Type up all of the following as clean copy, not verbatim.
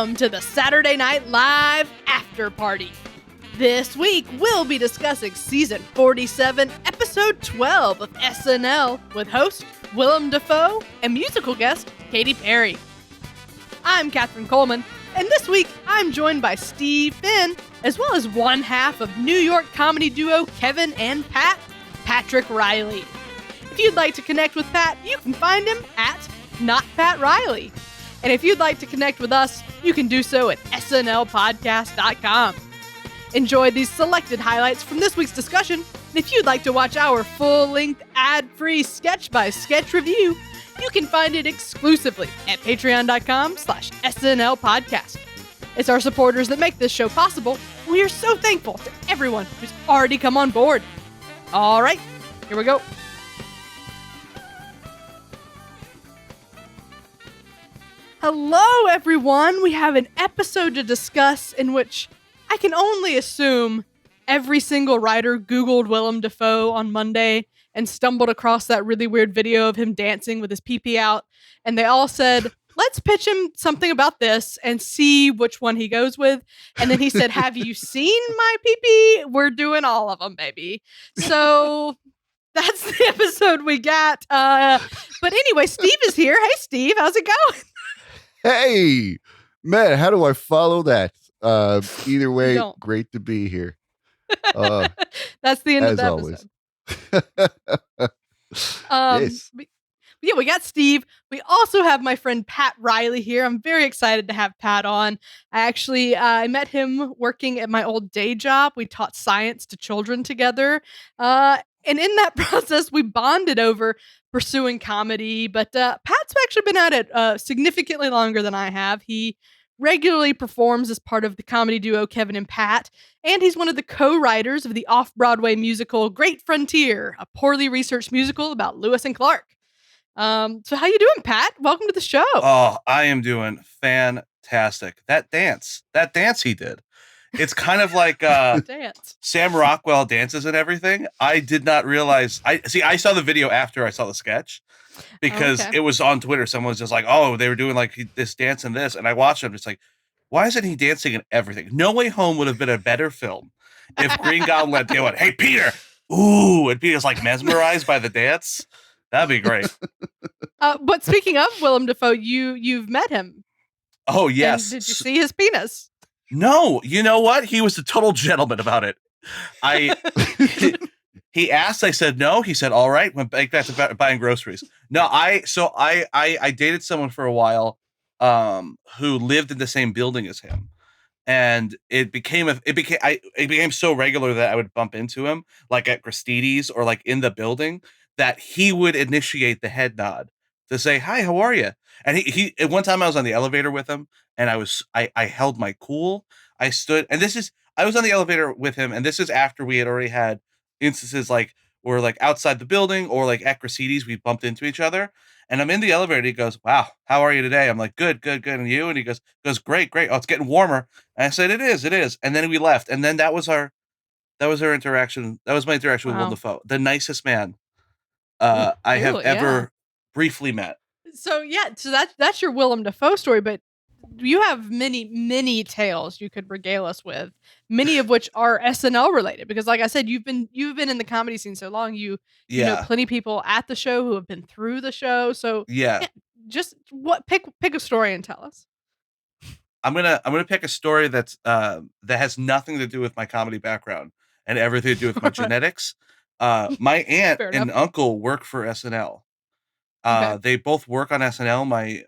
Welcome to the Saturday Night Live Afterparty. This week, we'll be discussing Season 47, Episode 12 of SNL with host Willem Dafoe and musical guest Katy Perry. I'm Catherine Coleman, and this week I'm joined by Steve Finn, as well as one half of New York comedy duo Kevin and Pat, Patrick Riley. If you'd like to connect with Pat, you can find him at NotPatRiley. And if you'd like to connect with us, you can do so at snlpodcast.com. Enjoy these selected highlights from this week's discussion. And if you'd like to watch our full-length, ad-free sketch-by-sketch review, you can find it exclusively at patreon.com/snlpodcast. It's our supporters that make this show possible. We are so thankful to everyone who's already come on board. All right, here we go. Hello, everyone. We have an episode to discuss in which I can only assume every single writer Googled Willem Dafoe on Monday and stumbled across that really weird video of him dancing with his pee-pee out. And they all said, let's pitch him something about this and see which one he goes with. And then he said, have you seen my pee-pee? We're doing all of them, baby. So that's the episode we got. But anyway, Steve is here. Hey, Steve, how's it going? Hey, man, how do I follow that? Either way, great to be here. That's the end of the episode. Yes. Yeah, we got Steve. We also have my friend Pat Riley here. I'm very excited to have Pat on. I met him working at my old day job. We taught science to children together. And in that process, we bonded over pursuing comedy. But Pat's actually been at it significantly longer than I have. He regularly performs as part of the comedy duo Kevin and Pat, and he's one of the co-writers of the off-Broadway musical Great Frontier, a poorly researched musical about Lewis and Clark. So how you doing, Pat? Welcome to the show. Oh, I am doing fantastic. That dance he did. It's kind of like Sam Rockwell dances and everything. I did not realize. I saw the video after I saw the sketch because it was on Twitter. Someone was just like, "Oh, they were doing like this dance and this," and I watched it. I'm just like, "Why isn't he dancing and everything?" No Way Home would have been a better film if Green Goblin they went, "Hey, Peter," ooh, and Peter's like mesmerized by the dance. That'd be great. But speaking of Willem Dafoe, you've met him. Oh yes. And did you see his penis? No, you know what? He was a total gentleman about it. He asked, I said no. He said, all right, went back to buying groceries. No, I dated someone for a while who lived in the same building as him. And it became so regular that I would bump into him like at Christie's or like in the building that he would initiate the head nod to say, hi, how are you? And he at one time I was on the elevator with him and I held my cool. I stood, and I was on the elevator with him, and this is after we had already had instances like we're like outside the building or like at Christie's, we bumped into each other. And I'm in the elevator and he goes, wow, how are you today? I'm like, good. And you? And he goes, great. Oh, it's getting warmer. And I said, it is. And then we left. And then that was our interaction. That was my interaction with Willem Dafoe, the nicest man I have ever briefly met. So that's your Willem Dafoe story, but you have many tales you could regale us with, many of which are SNL related. Because, like I said, you've been in the comedy scene so long. You know plenty of people at the show who have been through the show. So just pick a story and tell us. I'm gonna pick a story that has nothing to do with my comedy background and everything to do with my genetics. My aunt and uncle work for SNL. They both work on SNL. My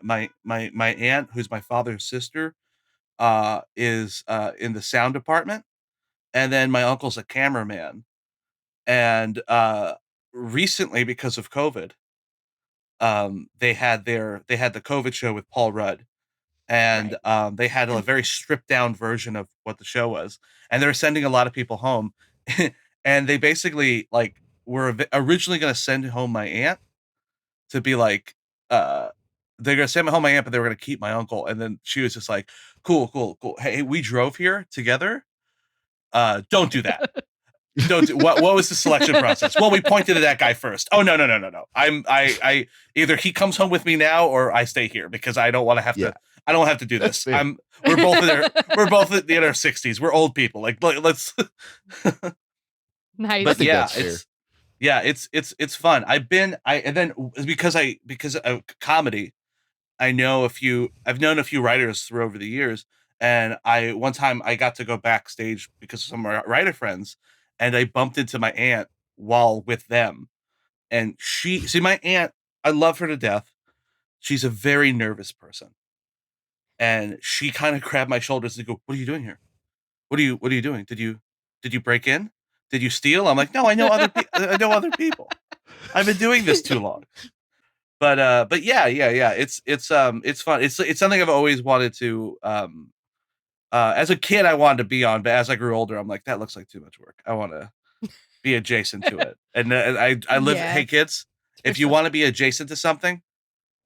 aunt, who's my father's sister, is in the sound department, and then my uncle's a cameraman. And recently, because of COVID, they had the COVID show with Paul Rudd, and they had a very stripped down version of what the show was, and they were sending a lot of people home, and they basically like were originally going to send home my aunt to be like, they're gonna send home my aunt, but they were gonna keep my uncle. And then she was just like, cool. Hey, we drove here together. Don't do that. What was the selection process? Well, we pointed at that guy first. Oh no. I either he comes home with me now or I stay here because I don't want to have to. I don't have to do this. We're both in our 60s. We're old people. Like let's. Nice. But it's fun. And then because of comedy, I've known a few writers through over the years, and one time I got to go backstage because of some of my writer friends, and I bumped into my aunt while with them, and my aunt, I love her to death. She's a very nervous person, and she kind of grabbed my shoulders and go, "What are you doing here? What are you doing? Did you break in? Did you steal?" I'm like, "No, I know other people. I've been doing this too long." But yeah. It's fun. It's something I've always wanted to. As a kid, I wanted to be on, but as I grew older, I'm like, that looks like too much work. I want to be adjacent to it. And I live. Yeah. Hey kids, if you want to be adjacent to something,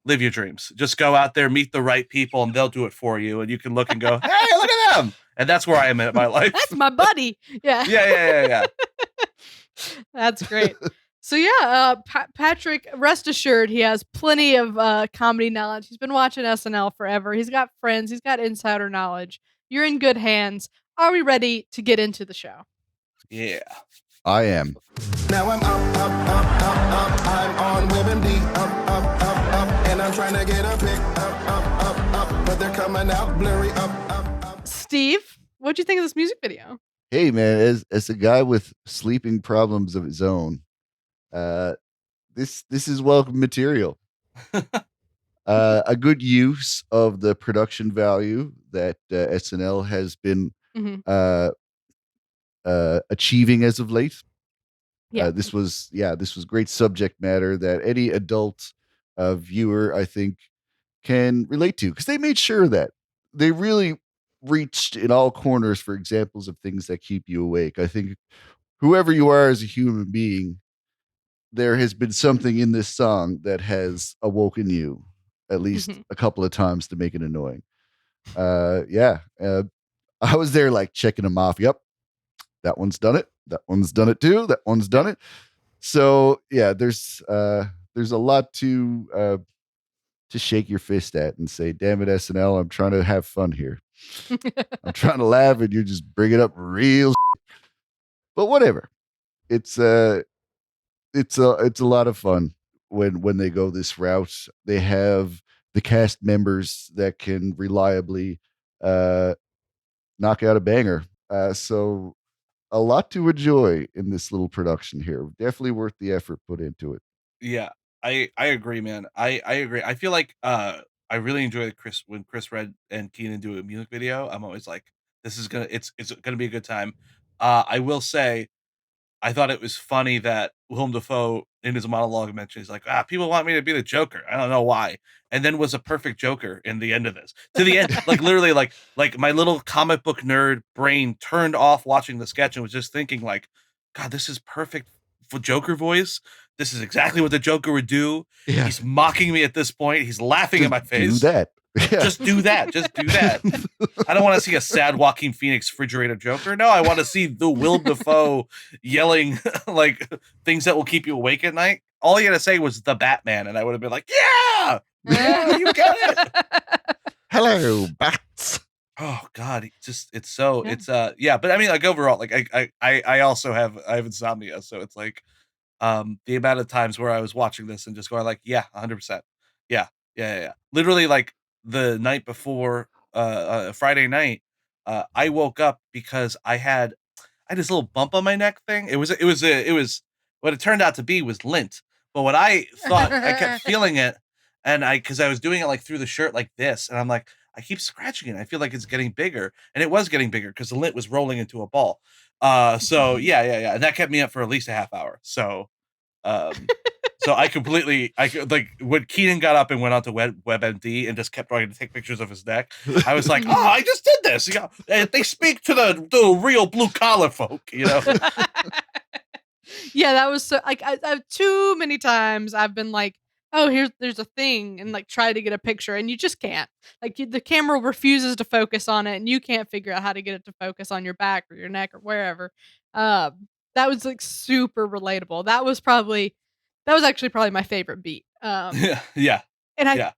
live your dreams. Just go out there, meet the right people, and they'll do it for you. And you can look and go, hey, look at them. And that's where I am in my life. That's my buddy. Yeah. Yeah. That's great. So yeah, Patrick, rest assured, he has plenty of comedy knowledge. He's been watching SNL forever. He's got friends. He's got insider knowledge. You're in good hands. Are we ready to get into the show? Yeah. I am. Now I'm up. I'm on WebMD. Up. And I'm trying to get a pic. Up. But they're coming out blurry. Up. Steve, what'd you think of this music video? Hey man, as a guy with sleeping problems of his own, this is welcome material. A good use of the production value that SNL has been achieving as of late. Yeah. This was great subject matter that any adult viewer, I think, can relate to, because they made sure that they really reached in all corners for examples of things that keep you awake. I think whoever you are as a human being, there has been something in this song that has awoken you at least a couple of times to make it annoying. I was there like checking them off. Yep, that one's done it. That one's done it too. That one's done it. So yeah, there's a lot to shake your fist at and say, damn it, SNL, I'm trying to have fun here. I'm trying to laugh and you just bring it up real but whatever. It's a lot of fun when they go this route. They have the cast members that can reliably knock out a banger. So a lot to enjoy in this little production here. Definitely worth the effort put into it. Yeah, I agree, man. I agree. I feel like I really enjoy when Chris Red and Keenan do a music video. I'm always like, it's gonna be a good time. I will say, I thought it was funny that Willem Dafoe in his monologue mentioned, he's like, people want me to be the Joker. I don't know why. And then was a perfect Joker in the end of this. To the end, like literally like my little comic book nerd brain turned off watching the sketch and was just thinking like, God, this is perfect for Joker voice. This is exactly what the Joker would do. Yeah. He's mocking me at this point. He's laughing in my face. Do that. Yeah. Just do that. I don't want to see a sad Joaquin Phoenix refrigerator Joker. No, I want to see the Willem Dafoe yelling like things that will keep you awake at night. All he had to say was the Batman, and I would have been like, yeah, you got it. Hello, bats. Oh God, but I mean, like overall, like I also have insomnia, so it's like the amount of times where I was watching this and just going like, yeah, 100%. Yeah. Literally like the night before Friday night, I woke up because I had this little bump on my neck thing. It was what it turned out to be was lint. But what I thought, I kept feeling it, and because I was doing it like through the shirt like this, and I'm like, I keep scratching it. I feel like it's getting bigger, and it was getting bigger because the lint was rolling into a ball. So yeah. And that kept me up for at least a half hour. So, so I could like when Keenan got up and went on to WebMD and just kept trying to take pictures of his neck. I was like, oh, I just did this. You know, they speak to the real blue collar folk, you know? Yeah, that was so like I too many times I've been like, oh, there's a thing, and like try to get a picture, and you just can't. Like the camera refuses to focus on it, and you can't figure out how to get it to focus on your back or your neck or wherever. That was like super relatable. That was actually probably my favorite beat. Yeah. And Yeah.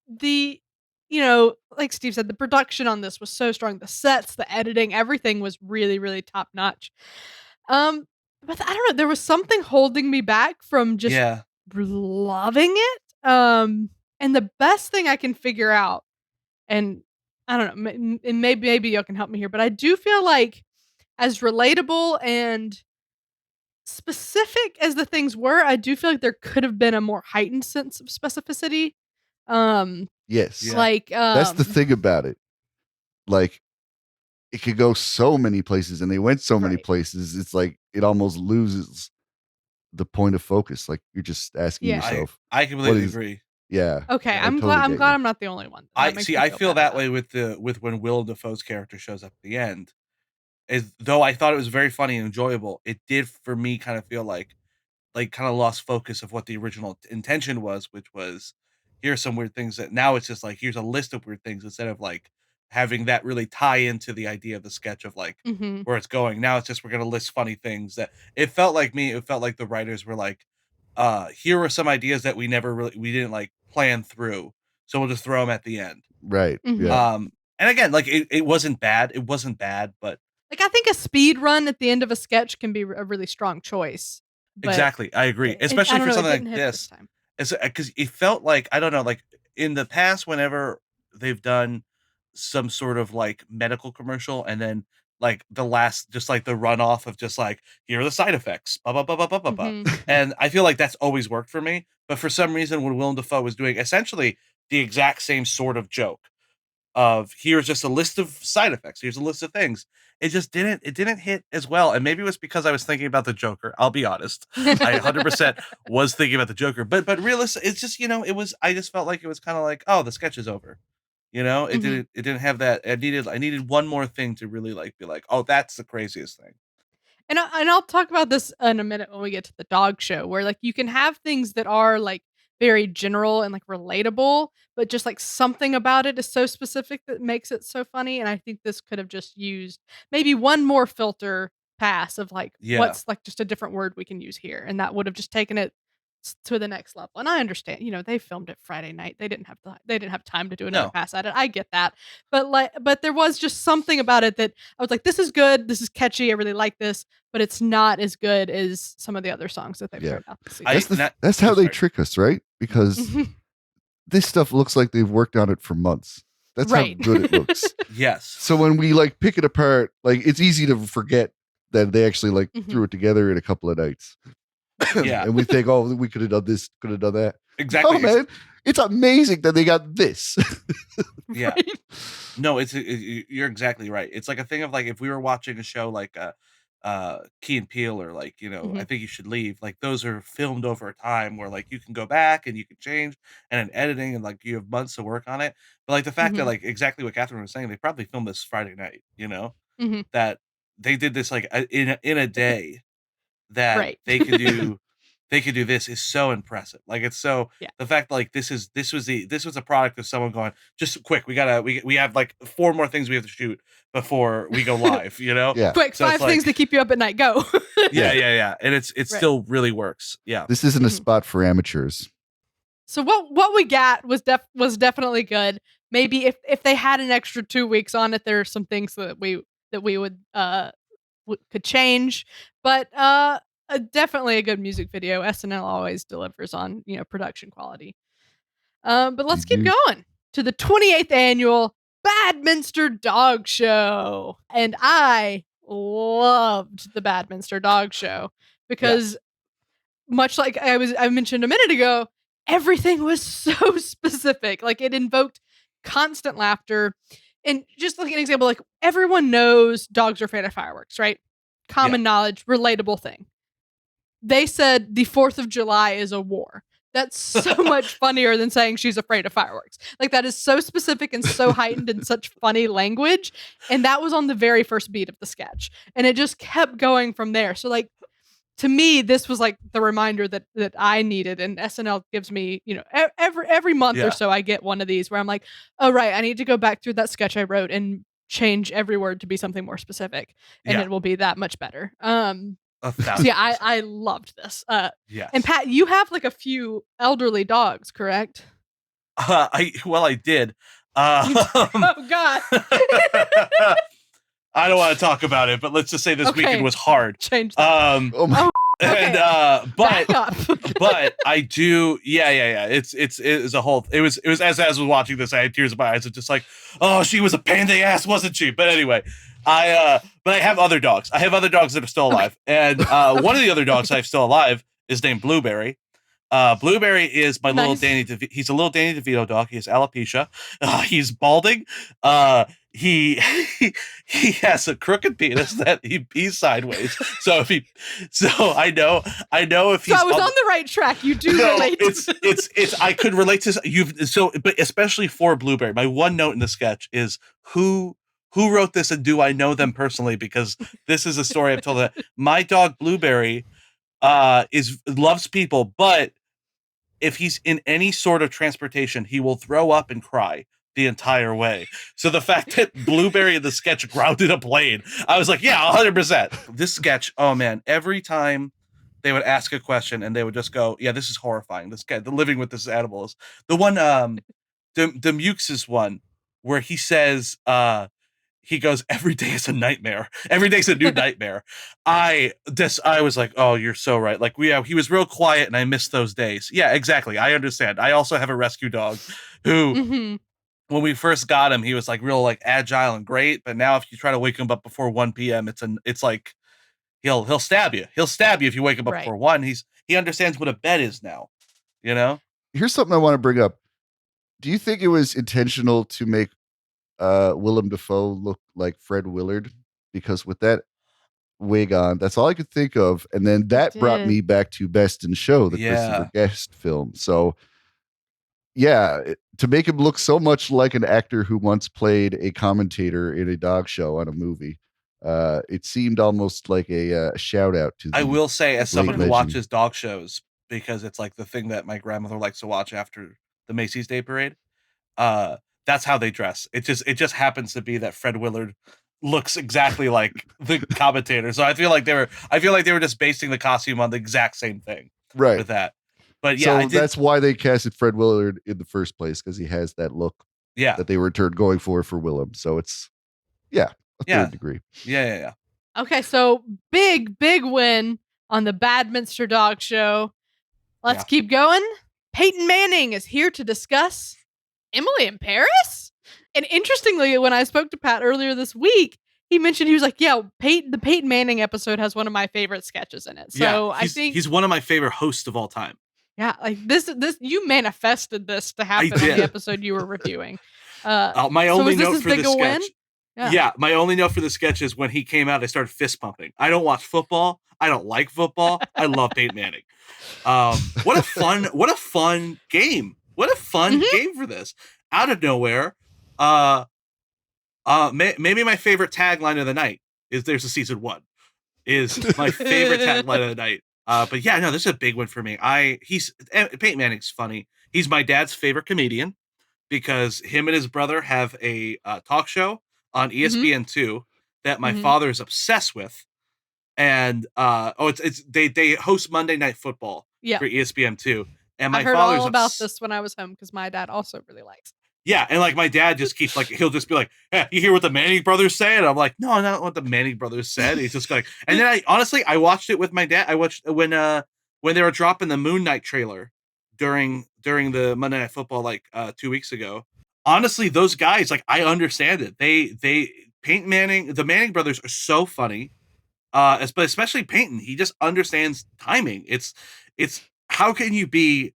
like Steve said, the production on this was so strong. The sets, the editing, everything was really, really top notch. But I don't know, there was something holding me back from just Yeah. loving it. And the best thing I can figure out, and I don't know, and maybe you can help me here, but I do feel like as relatable and specific as the things were, I do feel like there could have been a more heightened sense of specificity. Yes. Yeah. Like That's the thing about it. Like, it could go so many places, and they went so many Right. places. It's like it almost loses the point of focus. Like, you're just asking Yeah. yourself, I completely what is- agree. yeah. Okay, I I'm totally glad get you. I'm not the only one. I That makes see. me I feel better that way with when Willem Dafoe's character shows up at the end. Is though I thought it was very funny and enjoyable, it did for me kind of feel like kind of lost focus of what the original intention was, which was here's some weird things that now it's just like here's a list of weird things instead of like having that really tie into the idea of the sketch of like Mhm. where it's going. Now it's just we're gonna list funny things that it felt like the writers were like, here are some ideas that we didn't like plan through. So we'll just throw them at the end. Right. Mhm. Yeah. And again, like it wasn't bad. It wasn't bad, but Like, I think a speed run at the end of a sketch can be a really strong choice. But exactly. I agree. I Especially don't for know, it something didn't like hit this this. time. It's because it felt like I don't know, like in the past, whenever they've done some sort of like medical commercial, and then like the last, just like the runoff of just like here are the side effects, blah blah blah blah blah blah blah, Mhm. and I feel like that's always worked for me. But for some reason, when Willem Dafoe was doing essentially the exact same sort of joke of here's just a list of side effects, here's a list of things, it didn't hit as well. And maybe it was because I was thinking about the Joker. I'll be honest. I 100% was thinking about the Joker, but realistic, it's just, it was, I just felt like it was kind of like, oh, the sketch is over. Mhm. It didn't have that. I needed one more thing to really like be like, oh, that's the craziest thing. And I'll talk about this in a minute when we get to the dog show, where like you can have things that are like very general and like relatable, but just like something about it is so specific that makes it so funny. And I think this could have just used maybe one more filter pass of like Yeah. what's like just a different word we can use here, and that would have just taken it to the next level. And I understand, they filmed it Friday night. They didn't have time to do another No. pass at it. I get that. But there was just something about it that I was like, this is good. This is catchy. I really like this, but it's not as good as some of the other songs that they've Yeah. heard out this season. That's how they sorry. trick us, right? Because this stuff looks like they've worked on it for months. That's Right. how good it looks. Yes. So when we like pick it apart, like it's easy to forget that they actually like threw it together in a couple of nights. Yeah. And we think, oh, we could have done this, could have done that. Exactly. Oh man, it's amazing that they got this. Yeah. Right? No, you're exactly right. It's like a thing of like if we were watching a show like Key and Peele or like, I think you should leave. Like those are filmed over a time where like you can go back and you can change and in editing and like you have months to work on it. But like the fact that like exactly what Catherine was saying, they probably filmed this Friday night, Mhm. that they did this like in a day that Right. they could do this is so impressive. Like it's so Yeah. the fact like this was a product of someone going just quick. We have like 4 more things we have to shoot before we go live. Yeah. Quick, So it's 5 things like- to keep you up at night. Go. Yeah. And it Right. still really works. Yeah. This isn't a Mhm. spot for amateurs. So what we got was definitely good. Maybe if they had an extra 2 weeks on it, there are some things that we would could change, but definitely a good music video. SNL always delivers on production quality. But let's keep going to the 28th annual Badminster Dog Show, and I loved the Badminster Dog Show because much like I mentioned a minute ago, everything was so specific. Like it invoked constant laughter. And just like an example, like everyone knows dogs are afraid of fireworks, right? Common knowledge, relatable thing. They said the 4th of July is a war. That's so much funnier than saying she's afraid of fireworks. Like that is so specific and so heightened in such funny language. And that was on the very first beat of the sketch. And it just kept going from there. So like, to me, this was like the reminder that I needed, and SNL gives me, every month or so I get one of these where I'm like, oh right, I need to go back through that sketch I wrote and change every word to be something more specific, and it will be that much better. 1,000%. See, I loved this. Yes. And Pat, you have like a few elderly dogs, correct? I did. Oh God. I don't want to talk about it, but let's just say this Okay. weekend was hard. Change that. Oh my! Okay. And Back up. but I do, yeah. It's a whole. It was as I was watching this, I had tears in my eyes. It's just like, oh, she was a pain in the ass, wasn't she? But anyway, but I have other dogs. I have other dogs that are still alive, and one of the other dogs I have still alive is named Blueberry. Blueberry is my little Danny. He's a little Danny DeVito dog. He has alopecia. He's balding. He has a crooked penis that he pees sideways. So I know if he's. So I was on the right track. You do relate. It's. I could relate to but especially for Blueberry. My one note in the sketch is who wrote this and do I know them personally? Because this is a story I've told that my dog Blueberry loves people, but if he's in any sort of transportation, he will throw up and cry the entire way. So the fact that Blueberry in the sketch grounded a plane, I was like, yeah, 100%. This sketch, oh man, every time they would ask a question and they would just go, yeah, this is horrifying. This guy, the living with this animal is the one, the Mukes' one where he says, he goes, every day is a nightmare. Every day's a new nightmare. I was like, oh, you're so right. Like he was real quiet and I missed those days. Yeah, exactly. I understand. I also have a rescue dog who, when we first got him, he was like real like agile and great. But now if you try to wake him up before 1 p.m., it's like, he'll stab you. He'll stab you if you wake him up before 1. He understands what a bed is now, you know? Here's something I want to bring up. Do you think it was intentional to make Willem Dafoe look like Fred Willard? Because with that wig on, that's all I could think of. And then that brought me back to Best in Show, the Christopher Guest film. So yeah, to make him look so much like an actor who once played a commentator in a dog show on a movie, it seemed almost like a shout out to. I will say, as someone who watches dog shows, because it's like the thing that my grandmother likes to watch after the Macy's Day Parade. That's how they dress. It just happens to be that Fred Willard looks exactly like the commentator. So I feel like they were just basing the costume on the exact same thing, right? With that. But yeah, so that's why they casted Fred Willard in the first place, because he has that look. Yeah, that they were going for Willem. So it's a third degree. Yeah. Okay, so big win on the Badminster Dog Show. Let's keep going. Peyton Manning is here to discuss Emily in Paris. And interestingly, when I spoke to Pat earlier this week, he mentioned, he was like, yeah, the Peyton Manning episode has one of my favorite sketches in it. So I think he's one of my favorite hosts of all time. Yeah, like this you manifested this to happen in the episode you were reviewing. My only note for the sketch. Win? Yeah, my only note for the sketch is when he came out, I started fist pumping. I don't watch football. I don't like football. I love Peyton Manning. What a fun game. What a fun game for this. Out of nowhere. Maybe my favorite tagline of the night is "There's a season 1." Is my favorite tagline of the night. But yeah, no, this is a big one for me. Peyton Manning's funny. He's my dad's favorite comedian because him and his brother have a talk show on ESPN2 that my father is obsessed with. And they host Monday Night Football for ESPN2. And my I heard father's all about this when I was home because my dad also really likes it. Yeah, and like my dad just keeps like, he'll just be like, hey, you hear what the Manning brothers say? And I'm like, no, not what the Manning brothers said. He's just like, and then I watched it with my dad. I watched when they were dropping the Moon Knight trailer during the Monday Night Football like 2 weeks ago. Honestly, those guys, like, I understand it. Peyton Manning, the Manning brothers are so funny. But especially Peyton, he just understands timing. It's how can you be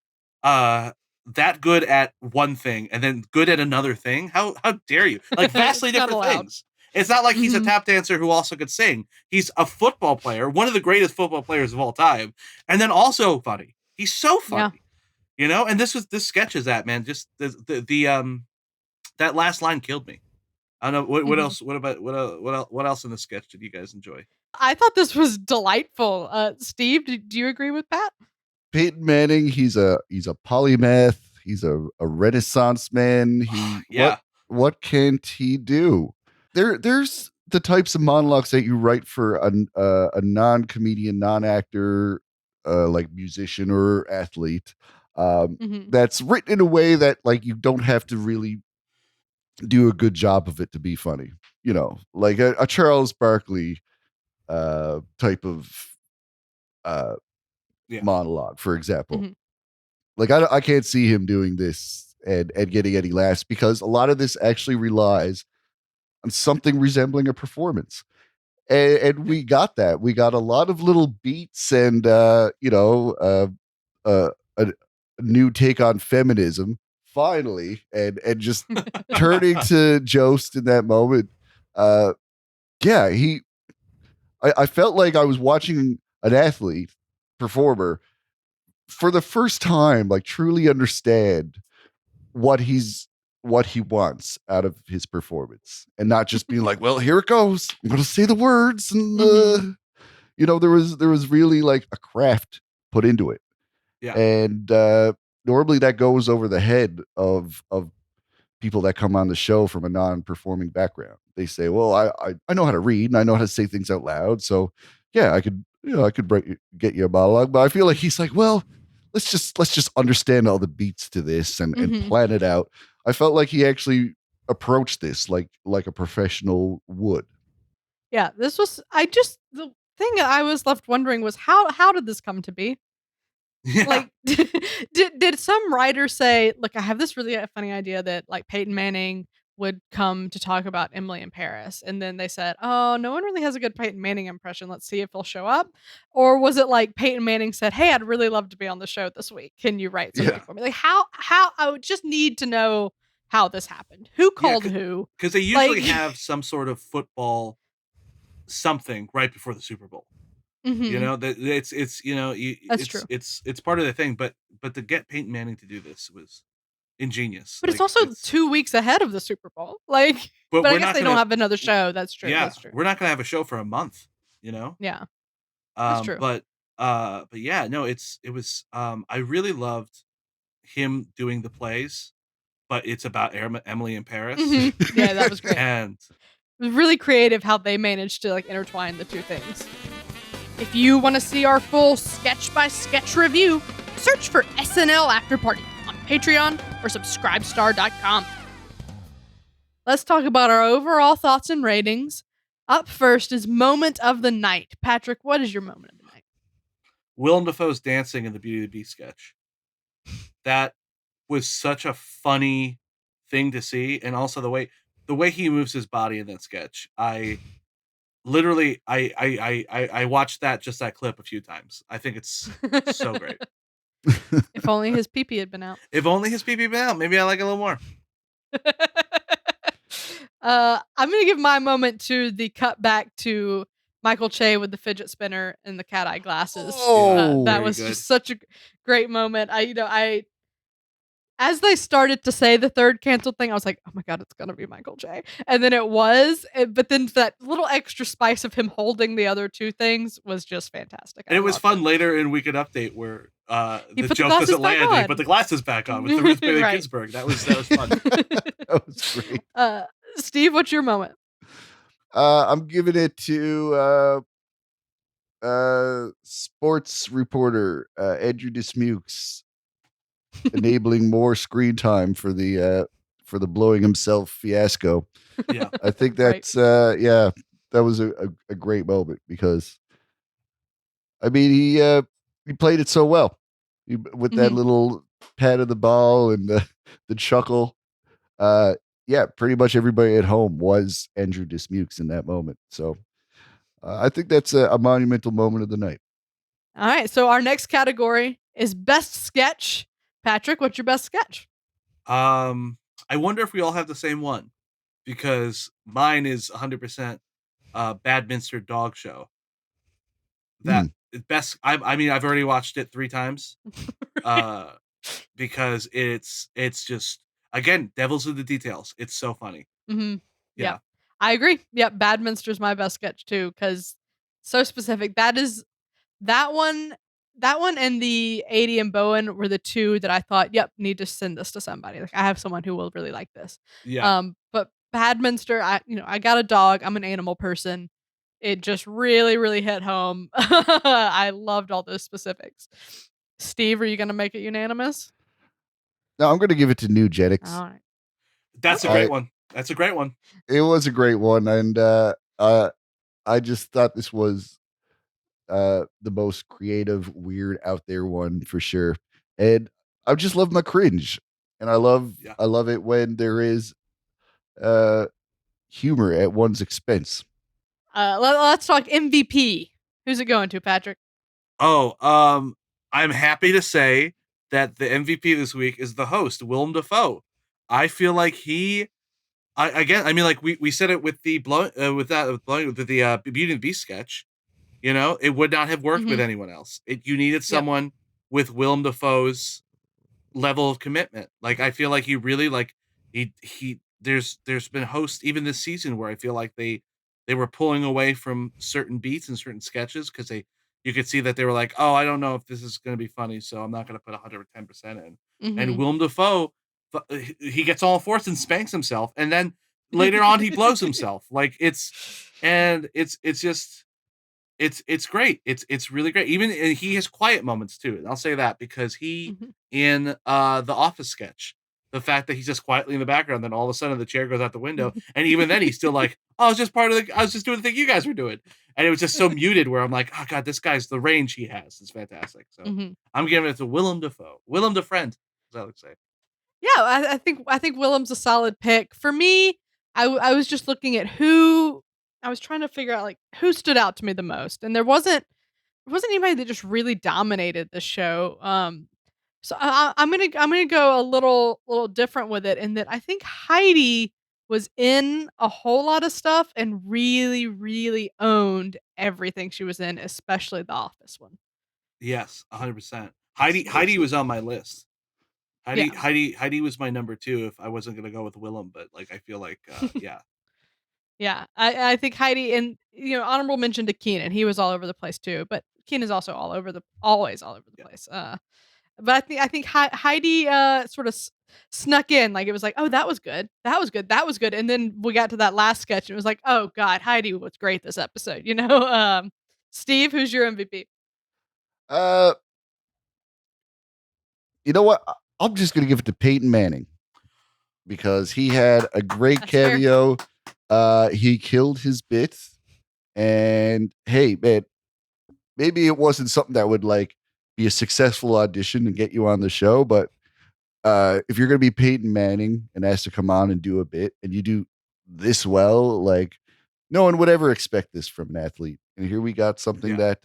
that good at one thing and then good at another thing? How dare you? Like vastly different things. It's not like he's a tap dancer who also could sing. He's a football player, one of the greatest football players of all time, and then also funny. He's so funny, you know. And this sketch is that, man. Just the that last line killed me. I don't know what else. What else in the sketch did you guys enjoy? I thought this was delightful. Steve, do you agree with Pat? Peyton Manning, he's a polymath. He's a Renaissance man. What can't he do? There's the types of monologues that you write for a non-comedian, non-actor, like musician or athlete, that's written in a way that like you don't have to really do a good job of it to be funny. You know, like a Charles Barkley type of monologue, for example. Like I can't see him doing this and getting any laughs because a lot of this actually relies on something resembling a performance. And we got that. We got a lot of little beats and a new take on feminism finally, and just turning to Jost in that moment. Yeah, I felt like I was watching an athlete performer for the first time, like truly understand what he wants out of his performance, and not just being like, well, here it goes, I'm gonna say the words, and there was really like a craft put into it. And normally that goes over the head of people that come on the show from a non-performing background. They say, well, I know how to read and I know how to say things out loud, so yeah, I could get you a monologue. But I feel like he's like, well, let's just understand all the beats to this and plan it out. I felt like he actually approached this like a professional would. Yeah, the thing I was left wondering was how did this come to be? Yeah. Like, did some writer say, look, I have this really funny idea that like Peyton Manning would come to talk about Emily in Paris, and then they said, oh, no one really has a good Peyton Manning impression, let's see if he'll show up? Or was it like Peyton Manning said, hey, I'd really love to be on the show this week, can you write something for me? Like how I would just need to know how this happened, who called who, because they usually have some sort of football something right before the Super Bowl. You know, that That's true. It's part of the thing, but to get Peyton Manning to do this was ingenious. But it's also 2 weeks ahead of the Super Bowl. Like, but I guess they don't have another show. That's true. Yeah, that's true. We're not gonna have a show for a month. Yeah, that's true. But yeah, no, it was. I really loved him doing the plays, but it's about Emily in Paris. Yeah, that was great. And it was really creative how they managed to like intertwine the two things. If you want to see our full sketch-by-sketch review, search for SNL Afterparty on Patreon or Subscribestar.com. Let's talk about our overall thoughts and ratings. Up first is Moment of the Night. Patrick, what is your moment of the night? Willem Dafoe's dancing in the Beauty and the Beast sketch. That was such a funny thing to see, and also the way he moves his body in that sketch. I watched that clip a few times. I think it's so great. If only his pee-pee had been out. If only his pee-pee been out. Maybe I like it a little more. I'm going to give my moment to the cut back to Michael Che with the fidget spinner and the cat eye glasses. That was just such a great moment. As they started to say the third canceled thing, I was like, oh my God, it's going to be Michael Che. And then it was, but then that little extra spice of him holding the other two things was just fantastic. And it was fun later in Weekend Update where the joke doesn't land, and he put the glasses back on with the Ruth Bader Ginsburg. That was fun. That was great. Steve, what's your moment? I'm giving it to sports reporter Andrew Dismukes, enabling more screen time for the blowing himself fiasco. Yeah, I think that's that was a great moment because I mean he played it so well with that little pat of the ball and the chuckle. Yeah, pretty much everybody at home was Andrew Dismukes in that moment. So I think that's a monumental moment of the night. All right, so our next category is best sketch. Patrick, what's your best sketch? I wonder if we all have the same one, because mine is 100% Badminster Dog Show. That best. I mean, I've already watched it 3 times, because it's just, again, devil's in the details. It's so funny. Yeah, I agree. Yep, Badminster's my best sketch too, because so specific. That one and the 80 and Bowen were the two that I thought, yep, need to send this to somebody. Like, I have someone who will really like this. Yeah. But Badminster, I got a dog. I'm an animal person. It just really, really hit home. I loved all those specifics. Steve, are you going to make it unanimous? No, I'm going to give it to New Jetix. All right. That's a great one. That's a great one. It was a great one, and I just thought this was the most creative, weird, out there one for sure. And I just love my cringe, and I love it when there is humor at one's expense. Let's talk MVP. Who's it going to, Patrick? Oh, I'm happy to say that the MVP this week is the host, Willem Dafoe. I feel like we said it with the Beauty and the Beast sketch. You know, it would not have worked with anyone else. You needed someone with Willem Dafoe's level of commitment. Like, I feel like he really there's been hosts even this season where I feel like they were pulling away from certain beats and certain sketches because you could see that they were like, oh, I don't know if this is going to be funny, so I'm not going to put 110% in. And Willem Dafoe, he gets all forced and spanks himself, and then later on he blows himself. Like, it's it's great. It's really great. Even he has quiet moments too. And I'll say that because he in the Office sketch, the fact that he's just quietly in the background, then all of a sudden the chair goes out the window, and even then he's still like, "Oh, I was just I was just doing the thing you guys were doing," and it was just so muted. Where I'm like, "Oh God, this guy's the range he has is fantastic." So I'm giving it to Willem Dafoe, Willem DeFriend, as I would say. Yeah, I think Willem's a solid pick for me. I was just looking at who I was trying to figure out, like, who stood out to me the most, and there wasn't anybody that just really dominated the show. So I'm gonna go a little different with it, in that I think Heidi was in a whole lot of stuff and really, really owned everything she was in, especially the Office one. Yes, 100%. Heidi was on my list. Heidi was my number 2 if I wasn't gonna go with Willem, but like I feel like yeah. Yeah, I think Heidi, and honorable mention to Keenan. He was all over the place too, but Keenan's also always all over the place. But I think Heidi sort of snuck in, like, it was like, oh, that was good, that was good, that was good, and then we got to that last sketch, and it was like, oh God, Heidi was great this episode. Steve, who's your MVP? You know what? I'm just gonna give it to Peyton Manning because he had a great That's fair. cameo. He killed his bit, and hey, man, maybe it wasn't something that would like be a successful audition and get you on the show, but if you're gonna be Peyton Manning and asked to come on and do a bit, and you do this well, like, no one would ever expect this from an athlete. And here we got something that,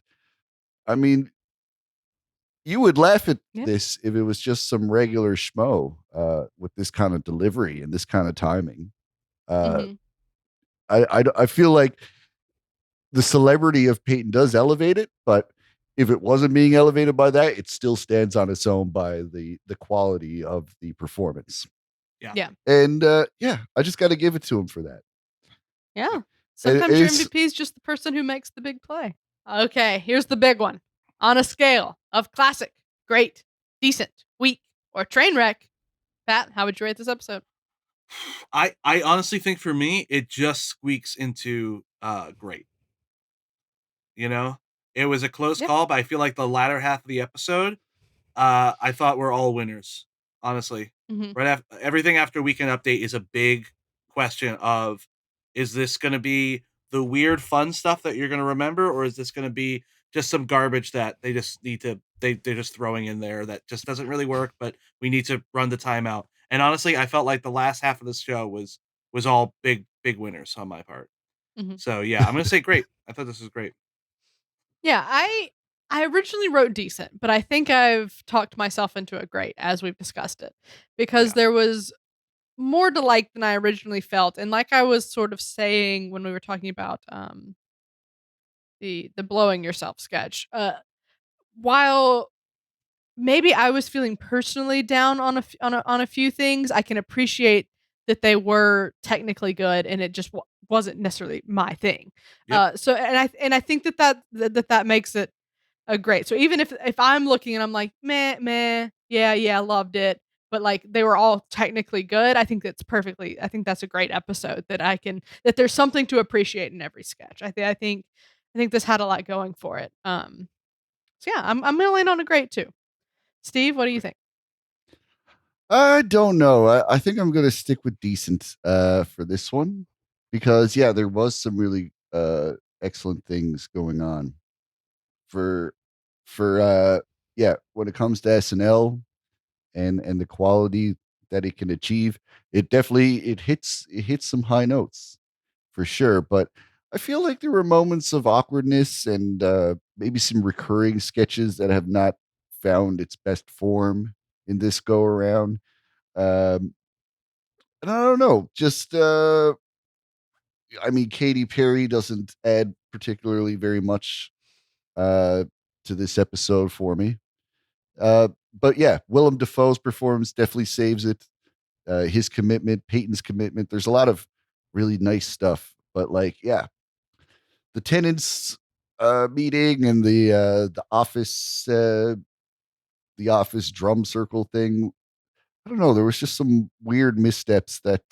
I mean, you would laugh at this if it was just some regular schmo with this kind of delivery and this kind of timing. I feel like the celebrity of Peyton does elevate it, but if it wasn't being elevated by that, it still stands on its own by the quality of the performance. Yeah. And I just got to give it to him for that. Yeah. Sometimes your MVP is just the person who makes the big play. Okay, here's the big one. On a scale of classic, great, decent, weak, or train wreck, Pat, how would you rate this episode? I honestly think for me, it just squeaks into great. It was a close call, but I feel like the latter half of the episode, I thought we're all winners, honestly. Right after everything after Weekend Update is a big question of, is this going to be the weird fun stuff that you're going to remember, or is this going to be just some garbage that they just need to they're just throwing in there that just doesn't really work, but we need to run the timeout. And honestly, I felt like the last half of the show was all big winners on my part. So yeah, I'm gonna say great. I thought this was great. Yeah, I originally wrote decent, but I think I've talked myself into a great as we've discussed it, because there was more to like than I originally felt. And like I was sort of saying when we were talking about the blowing yourself sketch, while maybe I was feeling personally down on a few things, I can appreciate that they were technically good, and it just wasn't necessarily my thing. So I think that makes it a great. So even if I'm looking and I'm like, meh, yeah, loved it, but like they were all technically good. I think that's a great episode that there's something to appreciate in every sketch. I think this had a lot going for it. So yeah, I'm gonna land on a great too. Steve, what do you think? I don't know. I think I'm gonna stick with decent for this one because yeah, there was some really excellent things going on for yeah, when it comes to SNL and the quality that it can achieve, it hits some high notes for sure. But I feel like there were moments of awkwardness and maybe some recurring sketches that have not found its best form in this go around. And I don't know, just I mean, Katy Perry doesn't add particularly very much to this episode for me. But yeah, Willem Dafoe's performance definitely saves it. His commitment, Peyton's commitment. There's a lot of really nice stuff, but like, yeah, the tenants meeting and the office drum circle thing. I don't know. There was just some weird missteps that.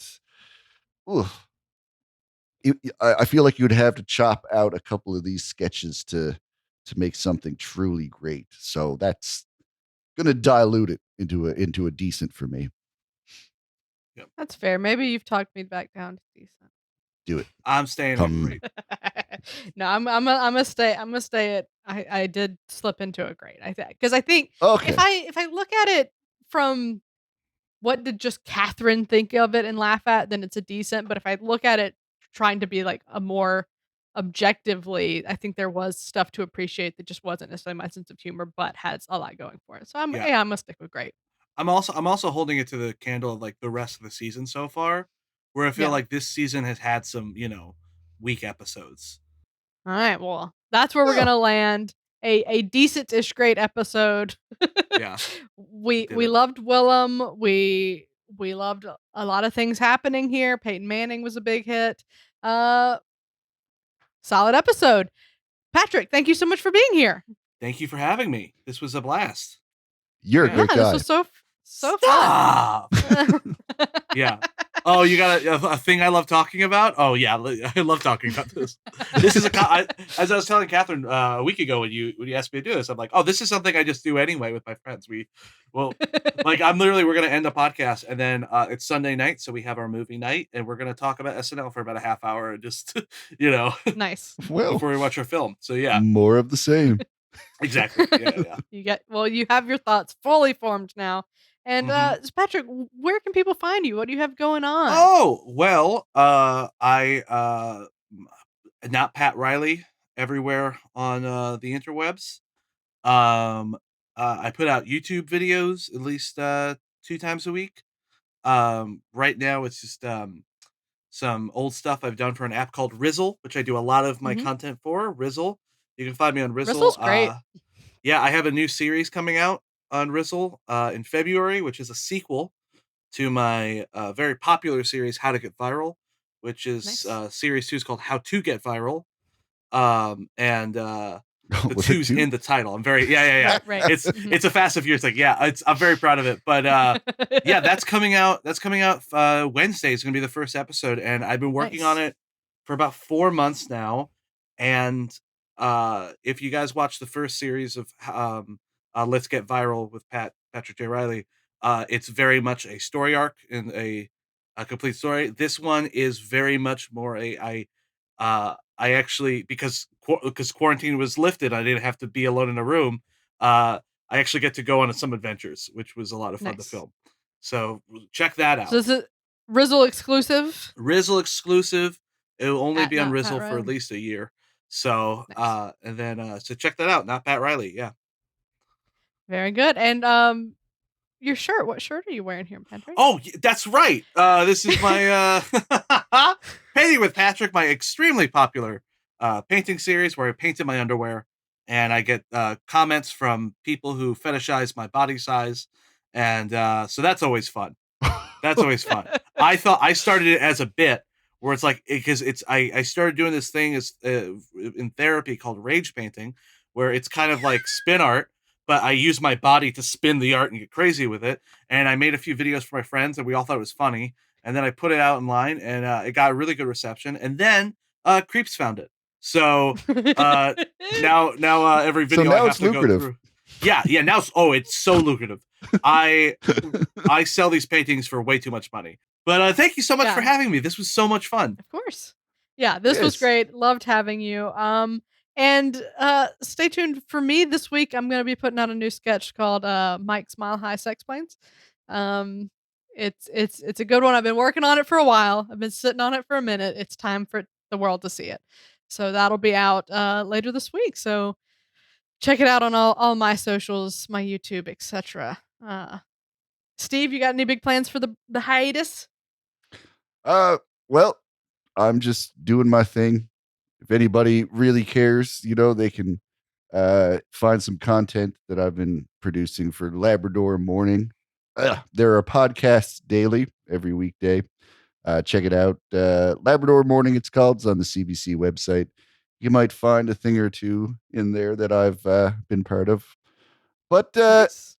Ugh, I feel like you'd have to chop out a couple of these sketches to make something truly great. So that's gonna dilute it into a decent for me. That's fair. Maybe you've talked me back down to decent. Do it. I'm staying at great. No, I'm gonna stay at. I did slip into a great. I think because I think Okay. if I look at it from what did just Catherine think of it and laugh at, then it's a decent. But if I look at it trying to be like a more objectively, I think there was stuff to appreciate that just wasn't necessarily my sense of humor, but has a lot going for it. So I'm gonna stick with great. I'm also holding it to the candle of like the rest of the season so far, where I feel Yeah. like this season has had some, weak episodes. All right, well, that's where we're Yeah. gonna land. A decent-ish great episode. Yeah. We Did it. loved Willem. We loved a lot of things happening here. Peyton Manning was a big hit. Solid episode. Patrick, thank you so much for being here. Thank you for having me. This was a blast. You're a Yeah. great This guy. was so Stop! fun. Yeah. Oh, you got a thing I love talking about? Oh, yeah. I love talking about this. This is as I was telling Catherine a week ago when you asked me to do this, I'm like, oh, this is something I just do anyway with my friends. We're going to end the podcast and then it's Sunday night. So we have our movie night and we're going to talk about SNL for about a half hour, just, Nice. Well, before we watch our film. So yeah, more of the same. exactly. Yeah. You have your thoughts fully formed now. And Mhm. Patrick, where can people find you? What do you have going on? Oh, well, I not Pat Riley everywhere on the interwebs. I put out YouTube videos at least 2 times a week. Right now it's just some old stuff I've done for an app called Rizzle, which I do a lot of my Mhm. content for. Rizzle. You can find me on Rizzle. Rizzle's great. Yeah, I have a new series coming out on Rizzle in February, which is a sequel to my very popular series How to Get Viral, which is Nice. series 2 is called How to Get Viral. And the Was it 2's two? in the title. I'm very yeah. Right. Mhm. It's a Fast and Furious. Like, yeah, I'm very proud of it. But yeah, that's coming out. That's coming out Wednesday. It's gonna be the first episode, and I've been working on Nice. it for about 4 months now. And if you guys watch the first series of Let's Get Viral with Patrick J. Riley, it's very much a story arc and a complete story. This one is very much more I actually because quarantine was lifted, I didn't have to be alone in a room. I actually get to go on some adventures, which was a lot of fun to Nice. film. So check that out. So is it Rizzle exclusive? Rizzle exclusive. It will only At be on Not Pat Rizzle for Riley. at least a year. So Nice. and then so check that out. Not Pat Riley. Yeah. Very good. And your shirt. What shirt are you wearing here, Patrick? Oh, that's right. This is my Painting with Patrick, my extremely popular painting series where I paint in my underwear, and I get comments from people who fetishize my body size, and so that's always fun. That's always fun. I thought I started it as a bit where it's like because I started doing this thing as in therapy called rage painting, where it's kind of like spin art, but I use my body to spin the art and get crazy with it. And I made a few videos for my friends, and we all thought it was funny. And then I put it out online, and it got a really good reception. And then Creeps found it. So now every video I have it's to lucrative. go through. Yeah. Now it's so lucrative. I sell these paintings for way too much money. But thank you so much for having me. This was so much fun. Of course. Yeah, this was great. Loved having you. And stay tuned for me this week. I'm going to be putting out a new sketch called Mike's Mile High Sex Planes. It's a good one. I've been working on it for a while. I've been sitting on it for a minute. It's time for the world to see it. So that'll be out later this week. So check it out on all my socials, my YouTube, etc. Steve, you got any big plans for the hiatus? Well, I'm just doing my thing. If anybody really cares, they can find some content that I've been producing for Labrador Morning. There are podcasts daily, every weekday. Check it out. Labrador Morning, it's called. It's on the CBC website. You might find a thing or two in there that I've been part of. But Nice.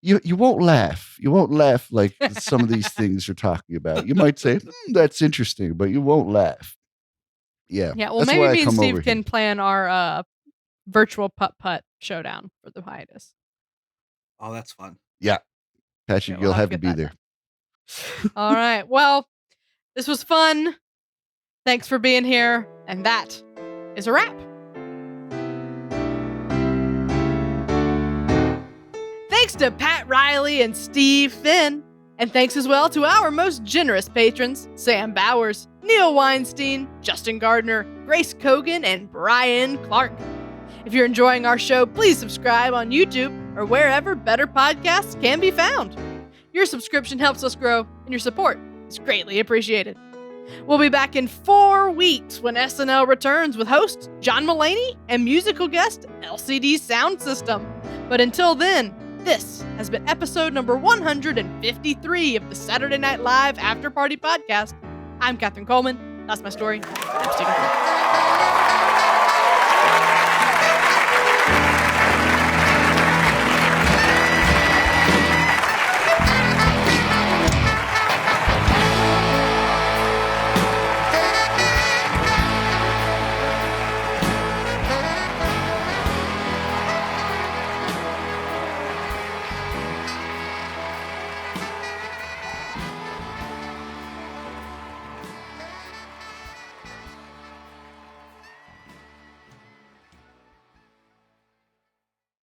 you won't laugh. You won't laugh like some of these things you're talking about. You might say, that's interesting, but you won't laugh. Yeah. Yeah, well, that's maybe why I me and come Steve over can here. plan our virtual putt-putt showdown for the hiatus. Oh, that's fun. Yeah. Patrick, Yeah, you'll we'll have have to to be get there. All right. Well, this was fun. Thanks for being here. And that is a wrap. Thanks to Pat Riley and Steve Finn. And thanks as well to our most generous patrons, Sam Bowers, Neil Weinstein, Justin Gardner, Grace Kogan, and Brian Clark. If you're enjoying our show, please subscribe on YouTube or wherever better podcasts can be found. Your subscription helps us grow, and your support is greatly appreciated. We'll be back in 4 weeks when SNL returns with host John Mulaney and musical guest LCD Sound System. But until then, this has been episode number 153 of the Saturday Night Live Afterparty podcast. I'm Catherine Coleman. That's my story. I'm Stephen Coleman.